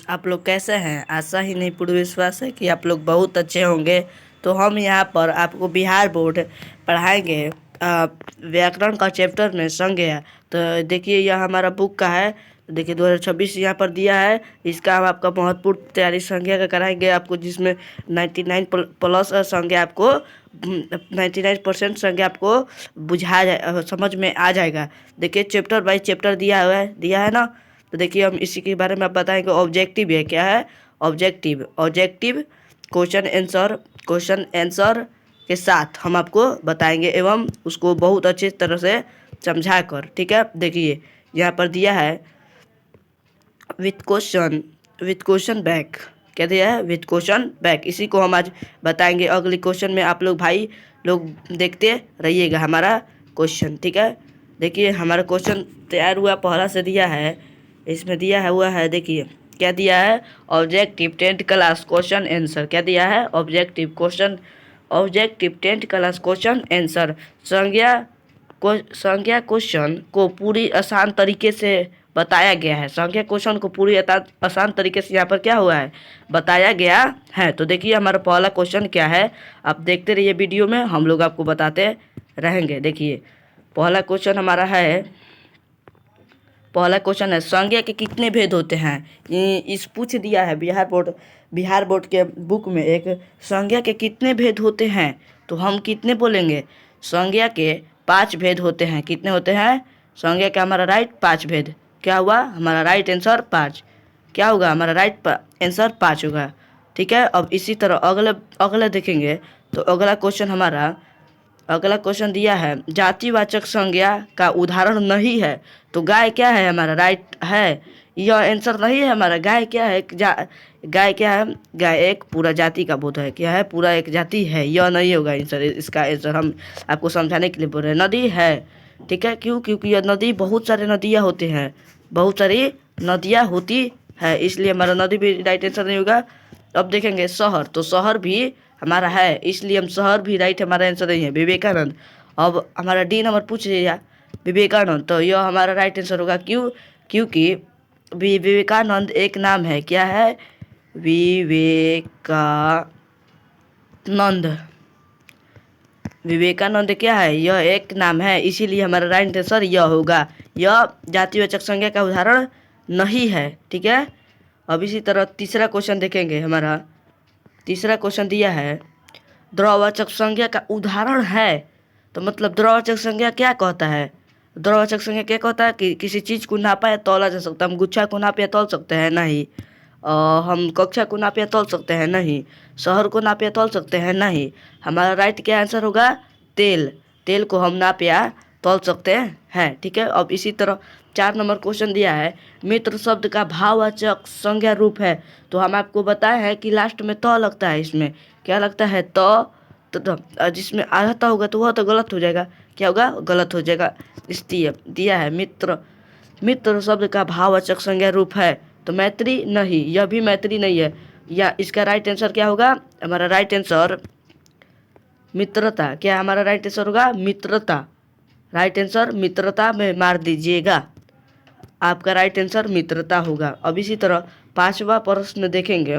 आप लोग कैसे हैं? आशा ही नहीं पूर्ण विश्वास है कि आप लोग बहुत अच्छे होंगे। तो हम यहाँ पर आपको बिहार बोर्ड पढ़ाएंगे व्याकरण का चैप्टर में संज्ञा। तो देखिए यह हमारा बुक का है। देखिए 2026 यहाँ पर दिया है। इसका हम आपका महत्वपूर्ण तैयारी संज्ञा का कराएंगे आपको, जिसमें 99 प्लस संज्ञा आपको 99% संज्ञा आपको बुझा जाए, समझ में आ जाएगा। देखिए चैप्टर बाई चैप्टर दिया है ना। तो देखिए हम इसी के बारे में आप बताएंगे। ऑब्जेक्टिव है, क्या है ऑब्जेक्टिव? ऑब्जेक्टिव क्वेश्चन आंसर के साथ हम आपको बताएंगे एवं उसको बहुत अच्छे तरह से समझा कर, ठीक है। देखिए यहाँ पर दिया है विथ क्वेश्चन बैक। क्या दिया है? With question back. इसी को हम आज बताएंगे। अगले क्वेश्चन में आप लोग भाई लोग देखते रहिएगा हमारा क्वेश्चन, ठीक है। देखिए हमारा क्वेश्चन तैयार हुआ, पहला से दिया है। इसमें दिया है हुआ है, देखिए क्या दिया है? Objective 10th class question answer. क्या दिया है? Objective 10th class question answer. संज्ञा क्वेश्चन को पूरी आसान तरीके से बताया गया है। संख्या क्वेश्चन को पूरी आसान तरीके से यहाँ पर क्या हुआ है? बताया गया है। तो देखिए हमारा पहला क्वेश्चन क्या है, आप देखते रहिए वीडियो में, हम लोग आपको बताते रहेंगे। देखिए पहला क्वेश्चन हमारा है, पहला क्वेश्चन है संज्ञा के कितने भेद होते हैं? इस पूछ दिया है बिहार बोर्ड के बुक में एक संज्ञा के कितने भेद होते हैं। तो हम कितने बोलेंगे? संज्ञा के 5 भेद होते हैं। कितने होते हैं? संज्ञा का हमारा राइट 5 भेद। क्या हुआ? हमारा राइट आंसर 5। क्या होगा? हमारा राइट आंसर 5 होगा, ठीक है। अब इसी तरह अगला देखेंगे। तो अगला क्वेश्चन दिया है जातिवाचक संज्ञा का उदाहरण नहीं है। तो गाय क्या है? हमारा राइट है, यह आंसर नहीं है हमारा। गाय क्या है? गाय क्या है? गाय एक पूरा जाति का बोध है। क्या है? पूरा एक जाति है, यह नहीं होगा आंसर। इसका आंसर हम आपको समझाने के लिए बोल रहे हैं। नदी है, ठीक है। क्यों? क्योंकि यह नदी, बहुत सारे नदियाँ होती हैं, बहुत सारी नदियाँ होती है, इसलिए हमारा नदी भी राइट आंसर नहीं होगा। अब देखेंगे शहर। तो शहर भी हमारा है, इसलिए हम शहर भी राइट हमारा आंसर नहीं है। विवेकानंद। अब हमारा डी नंबर पूछ लिया विवेकानंद, तो यह हमारा राइट आंसर होगा। क्यों? क्योंकि विवेकानंद एक नाम है। क्या है? विवेकानंद क्या है? यह एक नाम है, इसीलिए हमारा राइट आंसर यह होगा। यह जातिवाचक संज्ञा का उदाहरण नहीं है, ठीक है। अब इसी तरह तीसरा क्वेश्चन देखेंगे। हमारा तीसरा क्वेश्चन दिया है द्रववाचक संज्ञा का उदाहरण है। तो मतलब द्रववाचक संज्ञा क्या कहता है? द्रववाचक संज्ञा क्या कहता है कि किसी चीज़ को नापा या तौला जा सकता है। हम गुच्छा को नाप या तौल सकते हैं? नहीं। हम कक्षा को नाप या तौल सकते हैं? नहीं। शहर को नाप या तौल सकते हैं? नहीं। हमारा राइट क्या आंसर होगा? तेल को हम नाप या तौल सकते हैं, ठीक है। अब इसी तरह 4 नंबर क्वेश्चन दिया है मित्र शब्द का भाववाचक संज्ञा रूप है। तो हम आपको बताए हैं कि लास्ट में त लगता है। इसमें क्या लगता है? तो जिसमें आधा त होगा तो वह तो गलत हो जाएगा। क्या होगा? गलत हो जाएगा। इसलिए दिया है मित्र शब्द का भाववाचक संज्ञा रूप है। तो मैत्री नहीं, यह भी मैत्री नहीं है। या इसका राइट आंसर क्या होगा? हमारा राइट आंसर मित्रता। क्या हमारा राइट आंसर होगा? मित्रता। राइट आंसर मित्रता में मार दीजिएगा, आपका राइट आंसर मित्रता होगा। अब इसी तरह 5वां प्रश्न देखेंगे।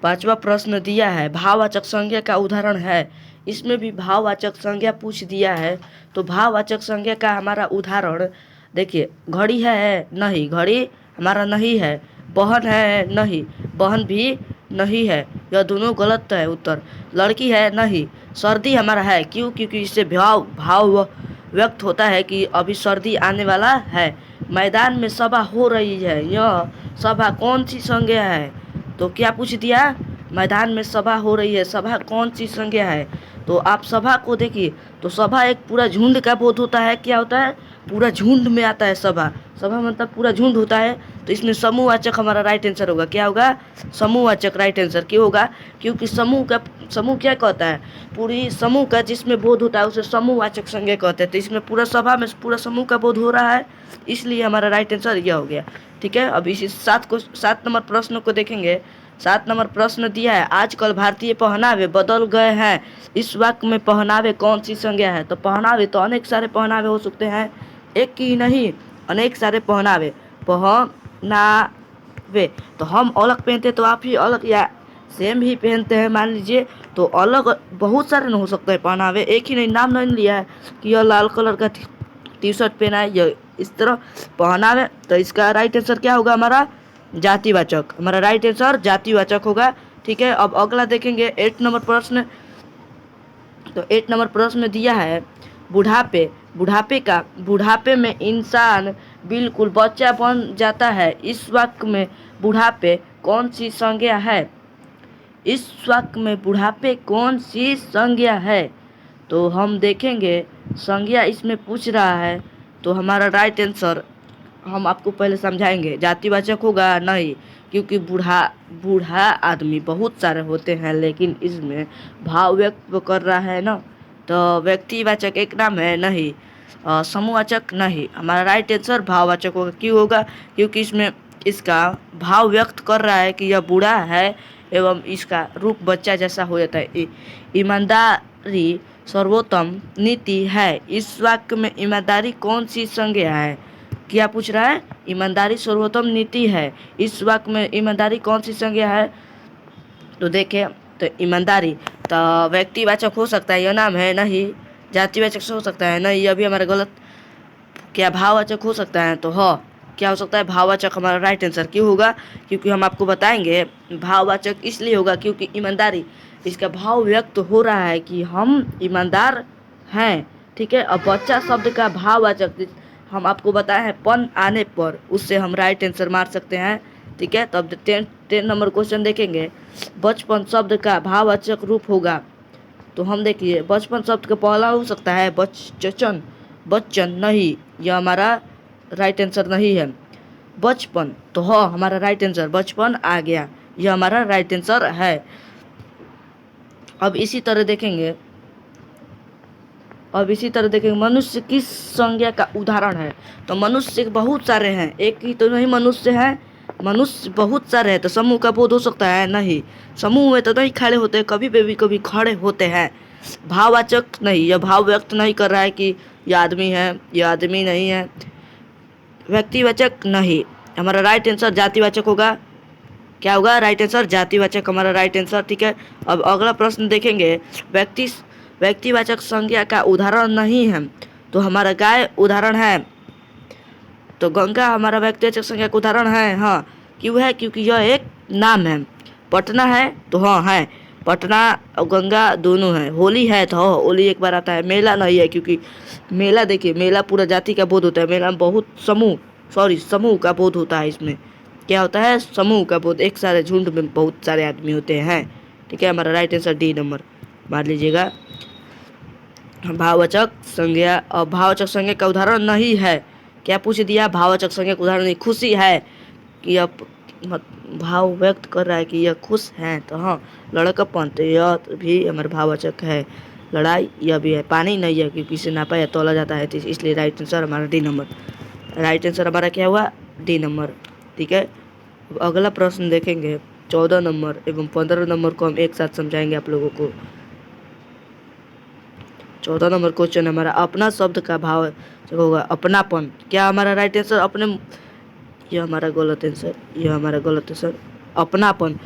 5वां प्रश्न दिया है भाववाचक संज्ञा का उदाहरण है। इसमें भी भाववाचक संज्ञा पूछ दिया है। तो भाववाचक संज्ञा का हमारा उदाहरण देखिए, घड़ी है नहीं, घड़ी हमारा नहीं है। बहन है नहीं, बहन भी नहीं है, यह दोनों गलत है उत्तर। लड़की है नहीं, सर्दी हमारा है। क्यों? क्योंकि इससे भाव व्यक्त होता है कि अभी सर्दी आने वाला है। मैदान में सभा हो रही है, यह सभा कौन सी संज्ञा है? तो क्या पूछ दिया? मैदान में सभा हो रही है, सभा कौन सी संज्ञा है? तो आप सभा को देखिए, तो सभा एक पूरा झुंड का बोध होता है। क्या होता है? पूरा झुंड में आता है सभा। सभा मतलब पूरा झुंड होता है। तो इसमें समूहवाचक हमारा राइट आंसर होगा। क्या होगा? समूहवाचक राइट आंसर। क्यों होगा? क्योंकि समूह क्या कहता है? पूरी समूह का जिसमें बोध होता है उसे समूहवाचक संज्ञा कहते हैं। तो इसमें पूरा सभा में पूरा समूह का बोध हो रहा है, इसलिए हमारा राइट आंसर यह हो गया, ठीक है। अब इसी 7 नंबर प्रश्न को देखेंगे। 7 नंबर प्रश्न दिया है आजकल भारतीय पहनावे बदल गए हैं। इस वाक्य में पहनावे कौन सी संज्ञा है? तो पहनावे तो अनेक सारे पहनावे हो सकते हैं, एक की नहीं, अनेक सारे पहनावे। वे। तो हम अलग पहनते तो आप ही अलग या सेम ही पहनते हैं मान लीजिए, तो अलग बहुत सारे न हो सकते हैं पहनावे, एक ही नहीं नाम नहीं लिया है कि यह लाल कलर का टी शर्ट पहना है, यह इस तरह पहनावे। तो इसका राइट आंसर क्या होगा हमारा? जातिवाचक। हमारा राइट आंसर जातिवाचक होगा। ठीक है, अब अगला देखेंगे 8 नंबर प्रश्न। तो 8 नंबर प्रश्न में दिया है बुढ़ापे। बुढ़ापे में इंसान बिल्कुल बच्चा बन जाता है, इस वाक्य में बुढ़ापे कौन सी संज्ञा है? इस वाक्य में बुढ़ापे कौन सी संज्ञा है? तो हम देखेंगे संज्ञा इसमें पूछ रहा है, तो हमारा राइट आंसर हम आपको पहले समझाएंगे। जातिवाचक होगा नहीं, क्योंकि बूढ़ा आदमी बहुत सारे होते हैं, लेकिन इसमें भाव व्यक्त कर रहा है ना, तो व्यक्तिवाचक एक नाम है नहीं, समूहवाचक नहीं। हमारा राइट आंसर भाववाचक होगा। क्यों होगा? क्योंकि इसमें इसका भाव व्यक्त कर रहा है कि यह बूढ़ा है एवं इसका रूप बच्चा जैसा हो जाता है। ईमानदारी सर्वोत्तम नीति है, इस वाक्य में ईमानदारी कौन सी संज्ञा है? क्या पूछ रहा है? ईमानदारी सर्वोत्तम नीति है, इस वाक्य में ईमानदारी कौन सी संज्ञा है? तो देखें, तो ईमानदारी तो व्यक्तिवाचक हो सकता है, यह नाम है नहीं। जातिवाचक हो सकता है नहीं, यह भी हमारा गलत। क्या भाववाचक हो सकता है? तो हाँ, क्या हो सकता है? भाववाचक हमारा राइट आंसर। क्यों होगा? क्योंकि हम आपको बताएंगे भाववाचक इसलिए होगा क्योंकि ईमानदारी इसका भाव व्यक्त हो रहा है कि हम ईमानदार हैं। ठीक है, अब बच्चा शब्द का भाववाचक हम आपको बताए हैं पन आने पर, उससे हम राइट आंसर मार सकते हैं। ठीक है, तो अब 10 नंबर क्वेश्चन देखेंगे। बचपन शब्द का भाववाचक रूप होगा, तो हम देखिए बचपन शब्द का पहला हो सकता है बच्चन। बच्चन नहीं, यह हमारा राइट आंसर नहीं है। बचपन तो हाँ, हमारा राइट आंसर बचपन आ गया, यह हमारा राइट आंसर है। अब इसी तरह देखेंगे मनुष्य किस संज्ञा का उदाहरण है? तो मनुष्य बहुत सारे हैं, एक ही तो नहीं मनुष्य है, मनुष्य बहुत सारे हैं। तो समूह का बोध हो सकता है नहीं, समूह में तो नहीं खड़े होते, कभी भी कभी खड़े होते हैं। भाववाचक नहीं, यह भाव व्यक्त नहीं कर रहा है कि यह आदमी है, यह आदमी नहीं है। व्यक्तिवाचक नहीं, हमारा राइट आंसर जातिवाचक होगा। क्या होगा? राइट आंसर जातिवाचक हमारा राइट आंसर। ठीक है, अब अगला प्रश्न देखेंगे। व्यक्तिवाचक संज्ञा का उदाहरण नहीं है, तो हमारा गाय उदाहरण है। तो गंगा हमारा व्यक्तिवाचक संज्ञा का उदाहरण है। हाँ, क्यों है? क्योंकि यह एक नाम है। पटना है, तो हाँ है, पटना और गंगा दोनों है। होली है, तो हाँ होली एक बार आता है। मेला नहीं है, क्योंकि मेला देखिए, मेला पूरा जाति का बोध होता है, मेला में बहुत समूह का बोध होता है। इसमें क्या होता है? समूह का बोध, एक सारे झुंड में बहुत सारे आदमी होते हैं। ठीक है, हमारा राइट आंसर डी नंबर मान लीजिएगा। भाववाचक संज्ञा, और भाववाचक संज्ञा का उदाहरण नहीं है। क्या पूछ दिया? भाववाचक संज्ञा का उदाहरण नहीं। खुशी है कि यह भाव व्यक्त कर रहा है कि यह खुश है, तो हाँ लड़कापन, तो यह भी हमारा भाववाचक है। लड़ाई, यह भी है। पानी नहीं है, क्योंकि इसे नापा या तोला जाता है, तो इसलिए राइट आंसर हमारा डी नंबर। राइट आंसर हमारा क्या हुआ? D number. ठीक है, अगला प्रश्न देखेंगे 14 नंबर एवं 15 नंबर को हम एक साथ समझाएंगे आप लोगों को। 14 नंबर क्वेश्चन हमारा अपना शब्द का भाव होगा अपनापन। क्या हमारा राइट आंसर? अपने, यह हमारा गलत आंसर। अपनापन,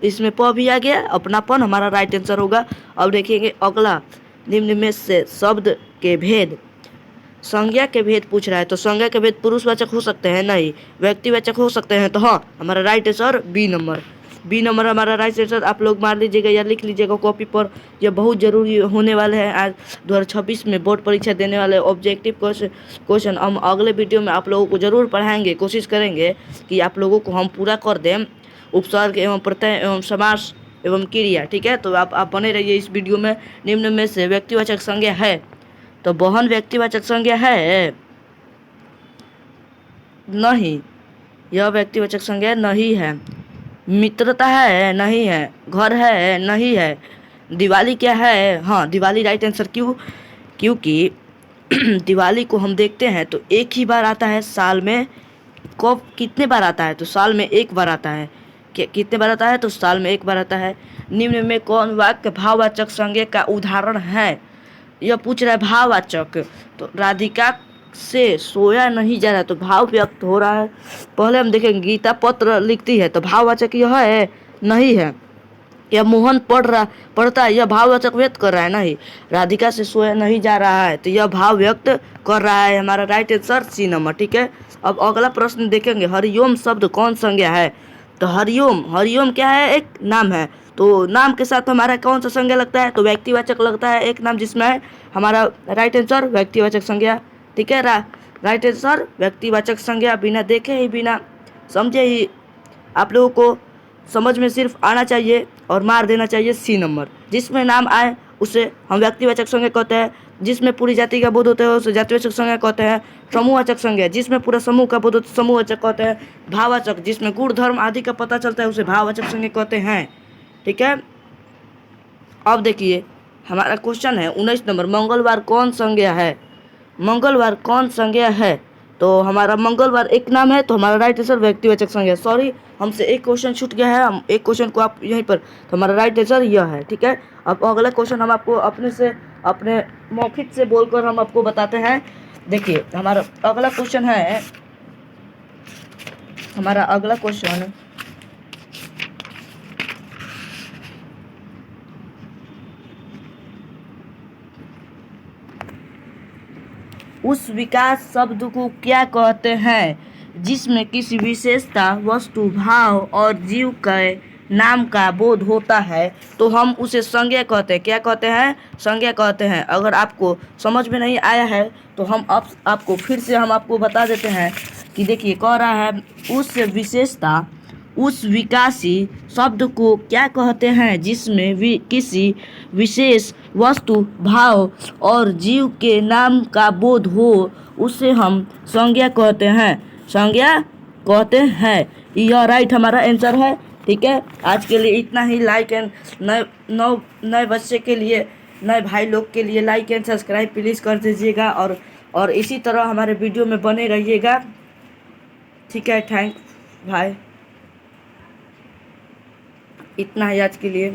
इसमें प भी आ गया, अपनापन हमारा राइट आंसर होगा। अब देखेंगे अगला, निम्न में से शब्द के भेद। संज्ञा के भेद पूछ रहा है, तो संज्ञा के भेद पुरुषवाचक हो सकते हैं नहीं, व्यक्तिवाचक हो सकते हैं, तो हाँ हमारा राइट आंसर बी नंबर हमारा राइट आंसर। आप लोग मार लीजिएगा या लिख लीजिएगा कॉपी पर, यह बहुत जरूरी होने वाले हैं। आज 2026 में बोर्ड परीक्षा देने वाले ऑब्जेक्टिव क्वेश्चन हम अगले वीडियो में आप लोगों को जरूर पढ़ाएंगे। कोशिश करेंगे कि आप लोगों को हम पूरा कर दें, उपसर्ग एवं प्रत्यय एवं समास एवं क्रिया। ठीक है, तो आप बने रहिए इस वीडियो में। निम्न में से व्यक्तिवाचक संज्ञा है, तो बहन व्यक्तिवाचक संज्ञा है नहीं, यह व्यक्तिवाचक संज्ञा नहीं है। मित्रता है नहीं है। घर है नहीं है। दिवाली क्या है? हाँ दिवाली राइट आंसर। क्यों? क्योंकि दिवाली को हम देखते हैं तो एक ही बार आता है साल में। कब कितने बार आता है? तो साल में एक बार आता है। कितने बार आता है? तो साल में एक बार आता है। निम्न में कौन वाक्य भाववाचक संज्ञा का उदाहरण है? यह पूछ रहा है भाववाचक। तो राधिका से सोया नहीं जा रहा, तो भाव व्यक्त हो रहा है। पहले हम देखेंगे, गीता पत्र लिखती है तो भाववाचक यह है नहीं है। यह मोहन पढ़ता है, यह भाववाचक व्यक्त कर रहा है नहीं। राधिका से सोया नहीं जा रहा है तो यह भाव व्यक्त कर रहा है। हमारा राइट आंसर सी नंबर, ठीक है। अब अगला प्रश्न देखेंगे, हरिओम शब्द कौन संज्ञा है? तो हरिओम, हरिओम क्या है? एक नाम है। तो नाम के साथ हमारा कौन सा संज्ञा लगता है? तो व्यक्तिवाचक लगता है एक नाम जिसमें है। हमारा राइट आंसर व्यक्तिवाचक संज्ञा, ठीक है। राइट आंसर व्यक्तिवाचक संज्ञा। बिना देखे ही, बिना समझे ही आप लोगों को समझ में सिर्फ आना चाहिए और मार देना चाहिए सी नंबर। जिसमें नाम आए उसे हम व्यक्तिवाचक संज्ञा कहते हैं, जिसमें पूरी जाति का बोध होता है उसे जातिवाचक संज्ञा कहते हैं। समूहवाचक संज्ञा, जिसमें पूरा समूह का बोध होता है समूहवाचक कहते हैं। भाववाचक, जिसमें गुण धर्म आदि का पता चलता है उसे भाववाचक संज्ञा कहते हैं, ठीक है। अब देखिए हमारा क्वेश्चन है 19 नंबर, मंगलवार कौन संज्ञा है? मंगलवार कौन संज्ञा है? तो हमारा मंगलवार एक नाम है, तो हमारा राइट आंसर व्यक्तिवाचक संज्ञा। सॉरी, हमसे एक क्वेश्चन छूट गया है, हम एक क्वेश्चन को आप यहीं पर, तो हमारा राइट आंसर यह है, ठीक है। अब अगला क्वेश्चन हम आपको अपने मौखिक से बोलकर हम आपको बताते हैं। देखिए हमारा अगला क्वेश्चन है, हमारा अगला क्वेश्चन उस विकास शब्द को क्या कहते हैं जिसमें किसी विशेषता, वस्तु, भाव और जीव के नाम का बोध होता है? तो हम उसे संज्ञा कहते हैं। क्या कहते हैं? संज्ञा कहते हैं। अगर आपको समझ में नहीं आया है तो हम आपको फिर से हम आपको बता देते हैं कि देखिए कह रहा है उस विशेषता, उस विकासी शब्द को क्या कहते हैं जिसमें किसी विशेष वस्तु, भाव और जीव के नाम का बोध हो, उसे हम संज्ञा कहते हैं। संज्ञा कहते हैं। यह राइट हमारा आंसर है, ठीक है। आज के लिए इतना ही। लाइक एंड नए बच्चे के लिए, नए भाई लोग के लिए लाइक एंड सब्सक्राइब प्लीज़ कर दीजिएगा और इसी तरह हमारे वीडियो में बने रहिएगा, ठीक है। थैंक भाई, इतना ही आज के लिए।